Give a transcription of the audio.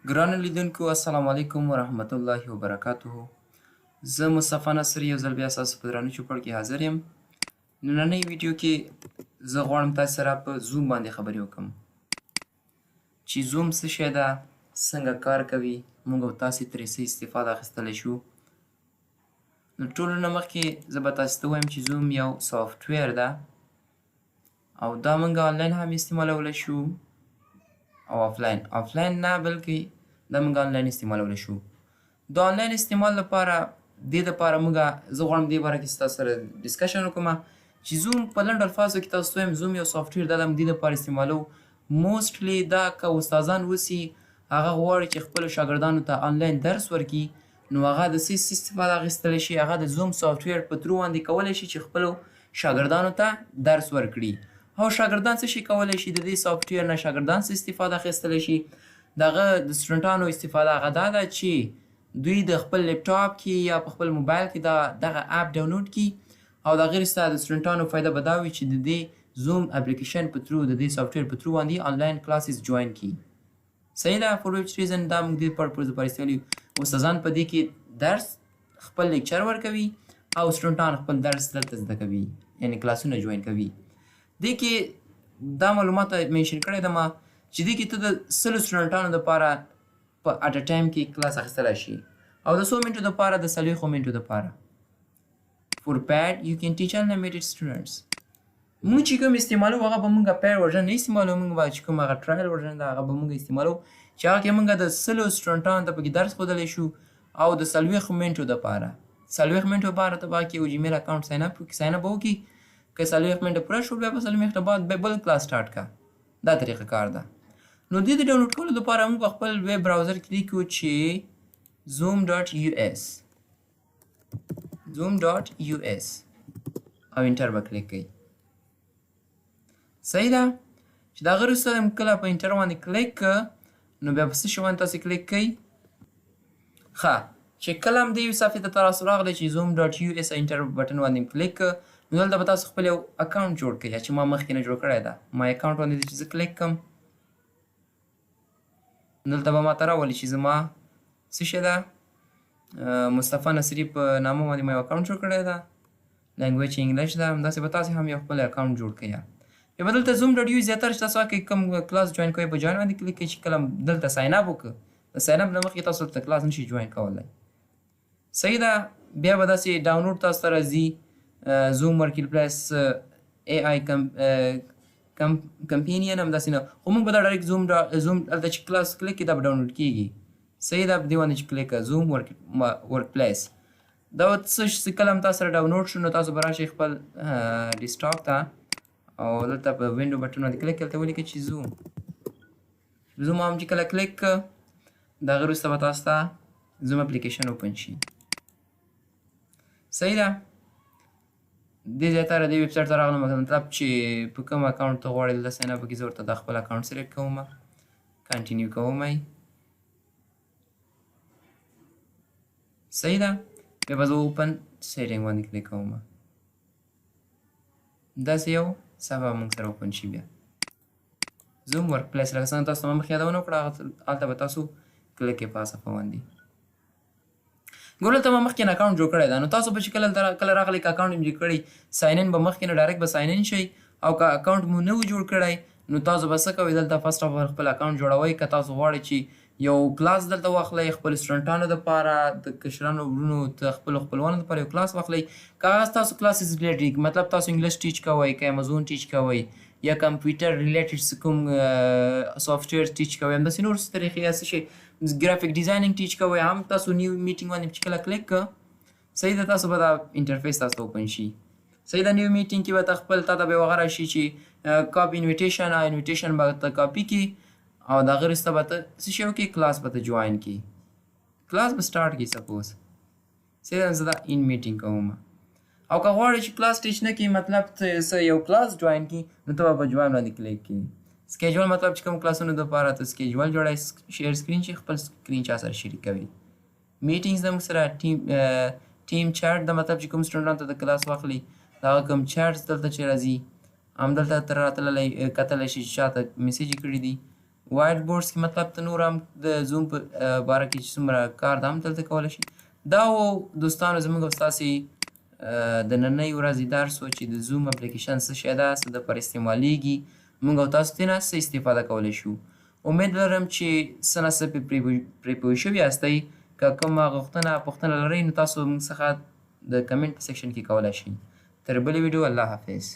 ګرانو لیدونکو السلام علیکم ورحمت الله وبرکاته. زه مصطفی نصر یو ځل بیا ستاسو په درانه چوپړ کې حاضر یم. نننۍ ویډیو کې زه غواړم تاسو سره په زوم باندې خبرې وکړم چې زوم څه شی ده، څنګه کار کوي، موږ او تاسې ترې څه استفاده اخیستلی شو. نو ټولو نه مخکې زه به تاسو ته ووایم چې زوم یو سافټویر ده او دا موږ آنلاین هم استعمالولی شو او آفلاین نه بلکې دا موږ آنلاین استعمالولی شو. د آنلاین استعمال لپاره دې دپاره موږ زه غواړم دې باره کې ستاسو سره ډسکشن وکړم چې زوم په لنډ الفاظو کې تاسو ته وایم زوم یو سافټویر دا د دې دپاره استعمالو. موسټلی دا که استادان اوسي هغه غواړي چې خپلو شاګردانو ته آنلاین درس ورکړي نو هغه د څه استفاده اخیستلی شي، هغه د زوم سافټویر په ترو باندې کولی شي چې خپلو شاګردانو ته درس ورکړي. او شاګردان څه شي کولی شي د دې سافټویر نه شاګردان څه استفاده اخیستلی شي. د هغه د سټوډنټانو استفاده هغه دا ده چې دوی د خپل لیپټاپ کې یا په خپل موبایل کې دغه اپ ډاونلوډ کړي او د هغې وروسته د سټوډنټانو فایده به دا وي چې د دې زوم اپلیکیشن په ترو د دې سافټویر په ترو باندې آنلاین کلاسز جوین کړي. صحیح ده. فور ویچ ریزن دا موږ دې پرپوز لپاره استعمالوي. استادان په دې کې درس خپل لیکچر ورکوي او سټوډنټان خپل درس دلته زده کوي، یعنې کلاسونه جوین کوي. دې کې دا معلومات منشن کړی ده ما چې دې کې ته د 100 سټوډنټانو دپاره په اټ ا ټایم کې کلاس اخیستلی شي او د 100 منټو دپاره د 40 منټو دپاره. فور پیډ یو کین ټیچ انلیمیټډ سټوډنټس. موږ چې کوم استعمالو هغه به موږ پیډ ورژن نه استعمالو، موږ به چې کوم هغه ټرایل ورژن ده هغه به موږ استعمالو چې هغه کې موږ د 100 سټوډنټانو ته پکې درس ښودلی شو او د 40 منټو دپاره 40 منټو لپاره ته به کې یو جیمیل اکاونټ ساین اپ به وکړي. که 40 منټه پوره شو بیا په 40 منټه بعد بیا بل کلاس سټارټ کا. دا طریقه کار ده. نو دې د ډاونلوډ کولو لپاره موږ په خپل ویب براوزر کې لیکو چې zoom.us او انټر به کلیک کوئ. صحیح ده. چې د هغه وروسته کله په انټر باندې کلیک که نو بیا په څه شي باندې تاسې کلیک کوئ. ښه چې کله هم دې یو صفحې ته تاسو راغلی چې zoom.us انټر بټن باندې کلیک که نو دلته به تاسو خپل یو اکاونټ جوړ کړئ چې ما مخکې نه جوړ کړی ده. ما اکاونټ باندې چې زه کلیک کړم دلته به ماته راولي چې زما څه شی ده مصطفی نصري په نامه باندې ما یو اکاونټ جوړ کړی ده، لینګویج انګلیش ده. همداسې به تاسې هم یو خپل اکاونټ جوړ کړئ. بیا به دلته zoom.us زیاتره چې تاسو که کوم کلاس جوین کوئ په جوین باندې کلیک کړئ چې کله دلته ساین اپ وکړه د ساین اپ نه مخکې تاسو دلته کلاس نشئ جوین کولی. صحیح ده. بیا به داسې ډاونلوډ تاسو ته راځي زوم مارکیټ پلیس ای آی کمپینین همداسې نه، خو موږ به دا ډایرکټ زوم دلته چې کلاس کلیک کړي دا به ډاونلوډ کېږي. صحیح ده. په دې باندې چې کلیک کړه زوم ورک پلیس دا څه کله هم تاسو سره ډاونلوډ شو نو تاسو به راشئ خپل ډیسکټاپ ته او دلته په وینډو بټن باندې کلیک کړئ، دلته ولیکئ چې زوم هم چې کله کلیک کړه د هغې وروسته به تاسو ته زوم اپلیکیشن اوپن شي. صحیح ده. دې ځای ته د دې ویبسایټ ته راغلم مطلب چې په کوم اکاونټ ته غواړئ دلته ساین اپ وکړئ. زه ورته دا خپل اکاونټ سلیکټ کوم، کنټینیو کوم. صحیح ده. بیا به زه اوپن سیټینګ باندې کلیک کوم. داسې یو صفحه موږ سره اوپن شي. بیا زوم ورک پلیس لکه څنګه تاسو ته ما مخکې یادونه وکړه هلته به تاسو کلیک کړئ په صفحه باندې. ګورئ دلته ما مخکې نه اکاونټ جوړ کړی ده نو تاسو به چې کله راغلی که اکاونټ مو جوړ کړی ساین ان به مخکې نه ډایرکټ به ساین ان شئ او که اکاونټ مو نه و جوړ کړی نو تاسو به څه کوئ دلته فرسټ اف آل خپل اکاونټ جوړوئ. که تاسو غواړئ چې یو کلاس دلته واخلئ خپل سټوډنټانو دپاره د کشرانو وروڼو ته خپلو خپلوانو دپاره یو کلاس واخلئ. که هغه ستاسو کلاسز ریلیټډ مطلب تاسو انګلیش ټیچ کوئ، که امازون ټیچ کوئ یا کمپیوټر ریلیټډ کوم سافټویر ټیچ کوئ، همداسې نور څه طریقې یا څه شی ګرافیک ډیزاینینګ ټیچ کوئ هم تاسو نیو میټینګ باندې چې کله کلیک که صحیح ده تاسو به دا انټرفیس تاسو ته اوپن شي. صحیح ده. نیو میټینګ کې به ته خپل تا ته به یو هغه راشي چې کاپي انویټیشن به ته کاپي کړي او د هغې وروسته به ته څه شی وکړي کلاس به ته جوین کړي، کلاس به سټارټ کړي سپوز. صحیح ده. زه دا ان میټینګ کوم او که غواړئ چې کلاس ټیچ نه کړي مطلب څه یو کلاس جوین کړي نو ته به په جوین باندې کلیک کړي. سکیجول مطلب چې کوم کلاسونو دپاره ته سکیجول جوړئ، شیر سکرین چې خپل سکرین چا سره شریکوي. میټینګز زموږ سره ټیم چیټ د مطلب چې کوم سټوډنټانو ته د کلاس واخلي د هغه کوم چیټس دلته چې راځي همدلته ته راتللی کتلی شي چې چا ته میسیج یې کړي دي وایټ بورډز کې مطلب ته نور هم د زوم په باره کې چې څومره کار ده هم دلته کولی شي. دا و دوستانو زموږ او ستاسې د نننۍ ورځې درس و چې د زوم اپلیکیشن څه شی ده، څه دپاره استعمالیږي، موږ او تاسو ترېنه څه استفاده کولی شو. امید لرم چې څه نه څه پرې پوه شوي یاستئ. که کومه غوښتنه پوښتنه لرئ نو تاسو موږ څخه د کمنټ په سیکشن کې کولی شئ. تر بلې ویډیو الله حافظ.